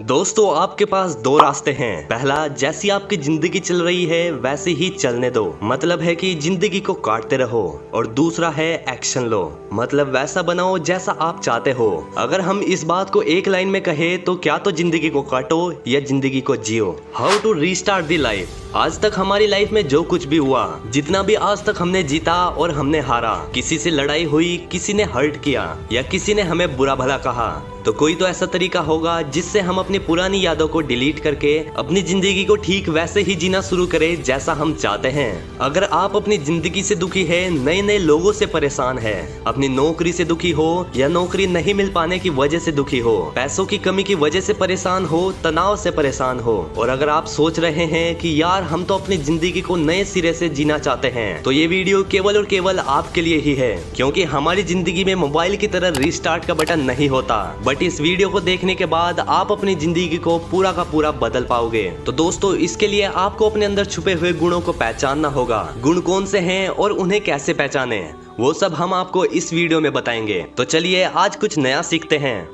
दोस्तों आपके पास दो रास्ते हैं। पहला, जैसी आपकी जिंदगी चल रही है वैसे ही चलने दो, मतलब है कि जिंदगी को काटते रहो। और दूसरा है एक्शन लो, मतलब वैसा बनाओ जैसा आप चाहते हो। अगर हम इस बात को एक लाइन में कहे तो क्या तो जिंदगी को काटो या जिंदगी को जियो। How to restart the life. आज तक हमारी लाइफ में जो कुछ भी हुआ, जितना भी आज तक हमने जीता और हमने हारा, किसी से लड़ाई हुई, किसी ने हर्ट किया या किसी ने हमें बुरा भला कहा, तो कोई तो ऐसा तरीका होगा जिससे हम अपनी पुरानी यादों को डिलीट करके अपनी जिंदगी को ठीक वैसे ही जीना शुरू करें जैसा हम चाहते हैं। अगर आप अपनी जिंदगी से दुखी है, नए नए लोगों से परेशान है, अपनी नौकरी से दुखी हो या नौकरी नहीं मिल पाने की वजह से दुखी हो, पैसों की कमी की वजह से परेशान हो, तनाव से परेशान हो, और अगर आप सोच रहे हैं कि यार हम तो अपनी जिंदगी को नए सिरे से जीना चाहते हैं, तो ये वीडियो केवल और केवल आपके लिए ही है। क्योंकि हमारी जिंदगी में मोबाइल की तरह रीस्टार्ट का बटन नहीं होता, बट इस वीडियो को देखने के बाद आप अपनी जिंदगी को पूरा का पूरा बदल पाओगे। तो दोस्तों, इसके लिए आपको अपने अंदर छुपे हुए गुणों को पहचानना होगा। गुण कौन से हैं और उन्हें कैसे पहचाने, वो सब हम आपको इस वीडियो में बताएंगे। तो चलिए आज कुछ नया सीखते हैं।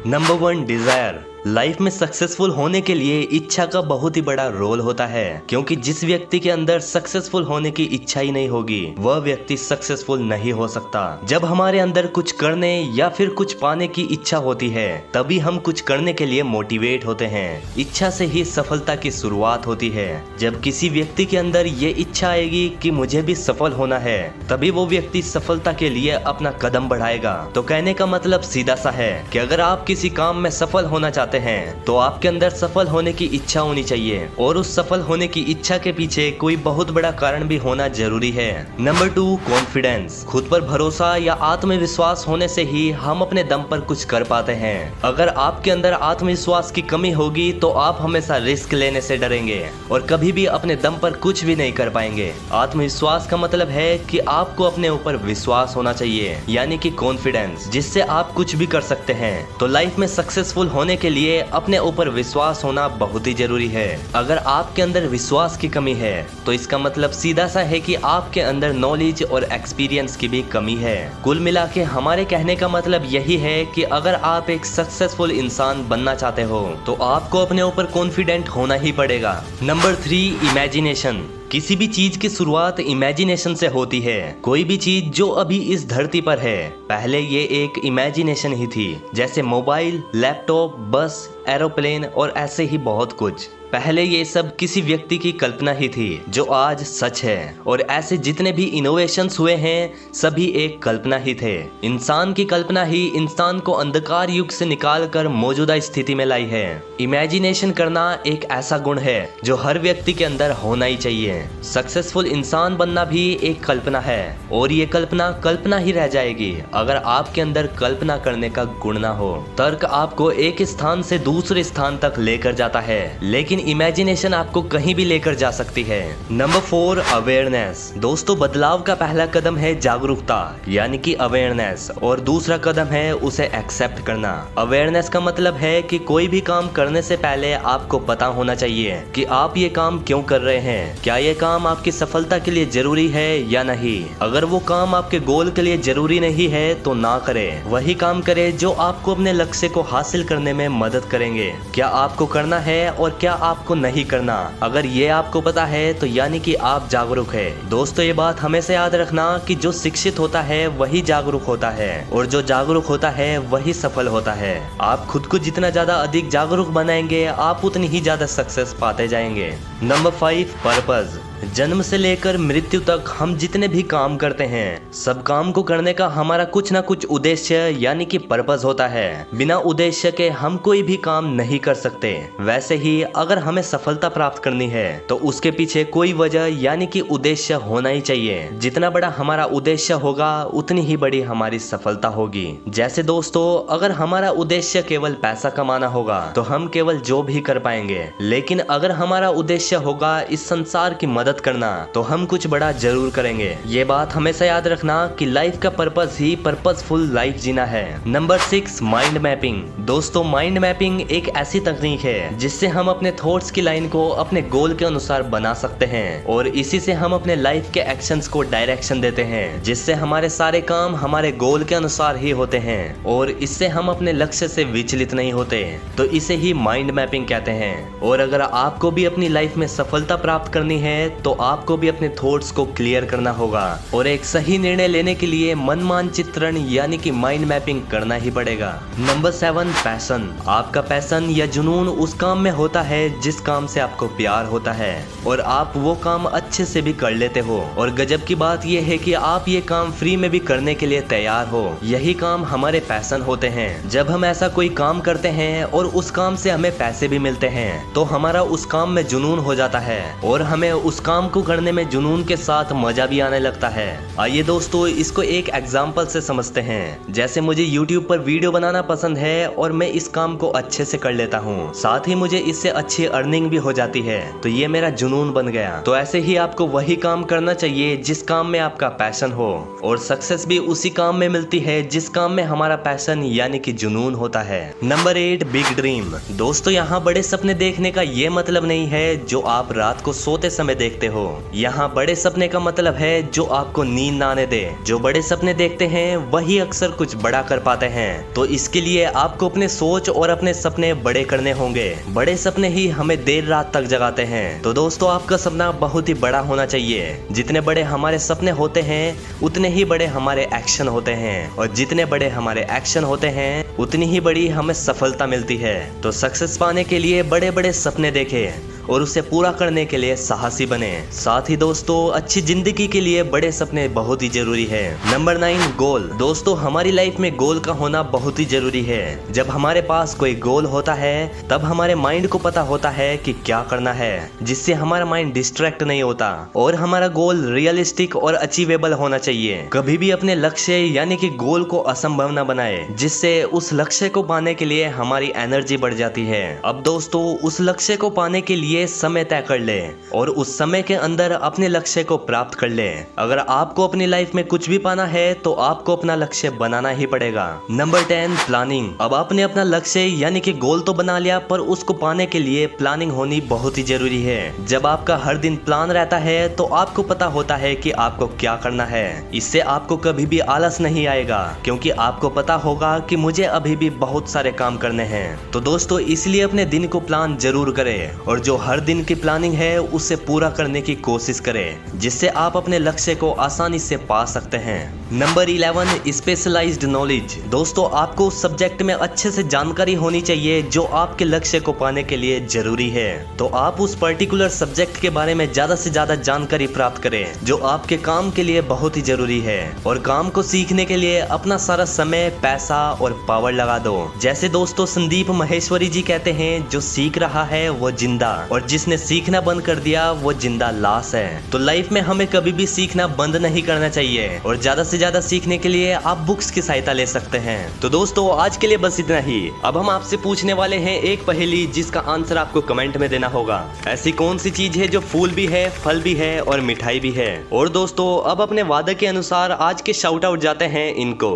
Number 1, desire. लाइफ में सक्सेसफुल होने के लिए इच्छा का बहुत ही बड़ा रोल होता है, क्योंकि जिस व्यक्ति के अंदर सक्सेसफुल होने की इच्छा ही नहीं होगी वह व्यक्ति सक्सेसफुल नहीं हो सकता। जब हमारे अंदर कुछ करने या फिर कुछ पाने की इच्छा होती है तभी हम कुछ करने के लिए मोटिवेट होते हैं। इच्छा से ही सफलता की शुरुआत होती है। जब किसी व्यक्ति के अंदर ये इच्छा आएगी कि मुझे भी सफल होना है, तभी वो व्यक्ति सफलता के लिए अपना कदम बढ़ाएगा। तो कहने का मतलब सीधा सा है कि अगर आप किसी काम में सफल होना चाहते हैं तो आपके अंदर सफल होने की इच्छा होनी चाहिए, और उस सफल होने की इच्छा के पीछे कोई बहुत बड़ा कारण भी होना जरूरी है। Number 2, confidence. खुद पर भरोसा या आत्मविश्वास होने से ही हम अपने दम पर कुछ कर पाते हैं। अगर आपके अंदर आत्मविश्वास की कमी होगी तो आप हमेशा रिस्क लेने से डरेंगे और कभी भी अपने दम पर कुछ भी नहीं कर पाएंगे। आत्मविश्वास का मतलब है कि आपको अपने ऊपर विश्वास होना चाहिए, यानी कि कॉन्फिडेंस, जिससे आप कुछ भी कर सकते हैं। तो लाइफ में सक्सेसफुल होने के लिए अपने ऊपर विश्वास होना बहुत ही जरूरी है। अगर आपके अंदर विश्वास की कमी है तो इसका मतलब सीधा सा है कि आपके अंदर नॉलेज और एक्सपीरियंस की भी कमी है। कुल मिला के हमारे कहने का मतलब यही है कि अगर आप एक सक्सेसफुल इंसान बनना चाहते हो तो आपको अपने ऊपर कॉन्फिडेंट होना ही पड़ेगा। Number 3, imagination. किसी भी चीज की शुरुआत इमेजिनेशन से होती है। कोई भी चीज जो अभी इस धरती पर है, पहले ये एक इमेजिनेशन ही थी। जैसे मोबाइल, लैपटॉप, बस, एरोप्लेन और ऐसे ही बहुत कुछ। पहले ये सब किसी व्यक्ति की कल्पना ही थी जो आज सच है। और ऐसे जितने भी इनोवेशंस हुए हैं सभी एक कल्पना ही थे। इंसान की कल्पना ही इंसान को अंधकार युग से निकालकर मौजूदा स्थिति में लाई है। इमेजिनेशन करना एक ऐसा गुण है जो हर व्यक्ति के अंदर होना ही चाहिए। सक्सेसफुल इंसान बनना भी एक कल्पना है, और ये कल्पना ही रह जाएगी अगर आपके अंदर कल्पना करने का गुण ना हो। तर्क आपको एक स्थान से दूसरे स्थान तक लेकर जाता है, लेकिन इमेजिनेशन आपको कहीं भी लेकर जा सकती है। Number 4, awareness. दोस्तों, बदलाव का पहला कदम है जागरूकता, यानी कि अवेयरनेस, और दूसरा कदम है उसे एक्सेप्ट करना। अवेयरनेस का मतलब है कि कोई भी काम करने से पहले आपको पता होना चाहिए कि आप ये काम क्यों कर रहे हैं। क्या ये काम आपकी सफलता के लिए जरूरी है या नहीं। अगर वो काम आपके गोल के लिए जरूरी नहीं है तो ना करें। वही काम करें जो आपको अपने लक्ष्य को हासिल करने में मदद करेंगे। क्या आपको करना है और क्या आपको नहीं करना, अगर ये आपको पता है तो यानी कि आप जागरूक है। दोस्तों, ये बात हमेशा याद रखना कि जो शिक्षित होता है वही जागरूक होता है, और जो जागरूक होता है वही सफल होता है। आप खुद को जितना ज्यादा अधिक जागरूक बनाएंगे आप उतनी ही ज्यादा सक्सेस पाते जाएंगे। Number 5, purpose. जन्म से लेकर मृत्यु तक हम जितने भी काम करते हैं, सब काम को करने का हमारा कुछ ना कुछ उद्देश्य यानी कि पर्पस होता है। बिना उद्देश्य के हम कोई भी काम नहीं कर सकते। वैसे ही अगर हमें सफलता प्राप्त करनी है तो उसके पीछे कोई वजह यानी कि उद्देश्य होना ही चाहिए। जितना बड़ा हमारा उद्देश्य होगा उतनी ही बड़ी हमारी सफलता होगी। जैसे दोस्तों, अगर हमारा उद्देश्य केवल पैसा कमाना होगा तो हम केवल जो भी कर पाएंगे, लेकिन अगर हमारा उद्देश्य होगा इस संसार की मदद मदद करना, तो हम कुछ बड़ा जरूर करेंगे। ये बात हमेशा याद रखना कि लाइफ का पर्पस ही पर्पसफुल लाइफ जीना है। Number 6, mind mapping. दोस्तों, माइंड मैपिंग एक ऐसी तकनीक है जिससे हम अपने थॉट्स की लाइन को अपने गोल के अनुसार बना सकते हैं और इसी से हम अपने लाइफ के एक्शंस को डायरेक्शन देते हैं, जिससे हमारे सारे काम हमारे गोल के अनुसार ही होते हैं और इससे हम अपने लक्ष्य से विचलित नहीं होते। तो इसे ही माइंड मैपिंग कहते हैं। और अगर आपको भी अपनी लाइफ में सफलता प्राप्त करनी है तो आपको भी अपने थॉट्स को क्लियर करना होगा और एक सही निर्णय लेने के लिए मन मानचित्रण यानी कि माइंड मैपिंग करना ही पड़ेगा। Number 7, passion. आपका पैशन या जुनून उस काम में होता है जिस काम से आपको प्यार होता है और आप वो काम अच्छे से भी कर लेते हो। और गजब की बात यह है कि आप ये काम फ्री में भी करने के लिए तैयार हो। यही काम हमारे पैशन होते हैं। जब हम ऐसा कोई काम करते हैं और उस काम से हमें पैसे भी मिलते हैं तो हमारा उस काम में जुनून हो जाता है और हमें उस काम को करने में जुनून के साथ मजा भी आने लगता है। आइए दोस्तों, इसको एक एग्जाम्पल से समझते हैं। जैसे मुझे YouTube पर वीडियो बनाना पसंद है और मैं इस काम को अच्छे से कर लेता हूँ, साथ ही मुझे इससे अच्छी अर्निंग भी हो जाती है, तो ये मेरा जुनून बन गया। तो ऐसे ही आपको वही काम करना चाहिए जिस काम में आपका पैशन हो और सक्सेस भी उसी काम में मिलती है जिस काम में हमारा पैशन यानी कि जुनून होता है। Number 8, big dream. दोस्तों, यहाँ बड़े सपने देखने का ये मतलब नहीं है जो आप रात को सोते समय देखते हो। यहाँ बड़े सपने का मतलब है जो आपको नींद ना आने दे। जो बड़े सपने देखते हैं वही अक्सर कुछ बड़ा कर पाते हैं। तो इसके लिए आपको अपने सोच और अपने सपने बड़े करने होंगे। बड़े सपने ही हमें देर रात तक जगाते हैं। तो दोस्तों, आपका सपना बहुत ही बड़ा होना चाहिए। जितने बड़े हमारे सपने होते हैं उतने ही बड़े हमारे एक्शन होते हैं और जितने बड़े हमारे एक्शन होते हैं उतनी ही बड़ी हमें सफलता मिलती है। तो सक्सेस पाने के लिए बड़े बड़े सपने देखें और उसे पूरा करने के लिए साहसी बने। साथ ही दोस्तों, अच्छी जिंदगी के लिए बड़े सपने बहुत ही जरूरी है। नंबर 9, गोल। दोस्तों, हमारी लाइफ में गोल का होना बहुत ही जरूरी है। जब हमारे पास कोई गोल होता है तब हमारे माइंड को पता होता है कि क्या करना है, जिससे हमारा माइंड डिस्ट्रैक्ट नहीं होता और हमारा गोल रियलिस्टिक और अचीवेबल होना चाहिए। कभी भी अपने लक्ष्य यानी कि गोल को असंभव न बनाए, जिससे उस लक्ष्य को पाने के लिए हमारी एनर्जी बढ़ जाती है। अब दोस्तों, उस लक्ष्य को पाने के लिए समय तय कर ले और उस समय के अंदर अपने लक्ष्य को प्राप्त कर ले। अगर आपको अपनी लाइफ में कुछ भी पाना है तो आपको अपना लक्ष्य बनाना ही पड़ेगा। Number 10, planning. अब आपने अपना लक्ष्य यानी कि गोल तो बना लिया, पर उसको पाने के लिए प्लानिंग होनी बहुत ही जरूरी है। जब आपका हर दिन प्लान रहता है तो आपको पता होता है कि आपको क्या करना है। इससे आपको कभी भी आलस नहीं आएगा क्योंकि आपको पता होगा कि मुझे अभी भी बहुत सारे काम करने हैं। तो दोस्तों, इसलिए अपने दिन को प्लान जरूर करें और जो हर दिन की प्लानिंग है उसे पूरा करने की कोशिश करें, जिससे आप अपने लक्ष्य को आसानी से पा सकते हैं। Number 11, specialised knowledge. दोस्तों, आपको उस सब्जेक्ट में अच्छे से जानकारी होनी चाहिए जो आपके लक्ष्य को पाने के लिए जरूरी है। तो आप उस पर्टिकुलर सब्जेक्ट के बारे में ज्यादा से ज्यादा जानकारी प्राप्त करें जो आपके काम के लिए बहुत ही जरूरी है और काम को सीखने के लिए अपना सारा समय, पैसा और पावर लगा दो। जैसे दोस्तों, संदीप माहेश्वरी जी कहते हैं, जो सीख रहा है वो जिंदा और जिसने सीखना बंद कर दिया वो जिंदा लाश है। तो लाइफ में हमें कभी भी सीखना बंद नहीं करना चाहिए और ज्यादा से ज्यादा सीखने के लिए आप बुक्स की सहायता ले सकते हैं। तो दोस्तों, आज के लिए बस इतना ही। अब हम आपसे पूछने वाले हैं एक पहेली जिसका आंसर आपको कमेंट में देना होगा। ऐसी कौन सी चीज है जो फूल भी है, फल भी है और मिठाई भी है? और दोस्तों, अब अपने वादे के अनुसार आज के शाउट आउट जाते हैं इनको।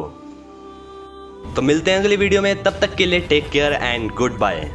तो मिलते हैं अगली वीडियो में, तब तक के लिए take care and good bye.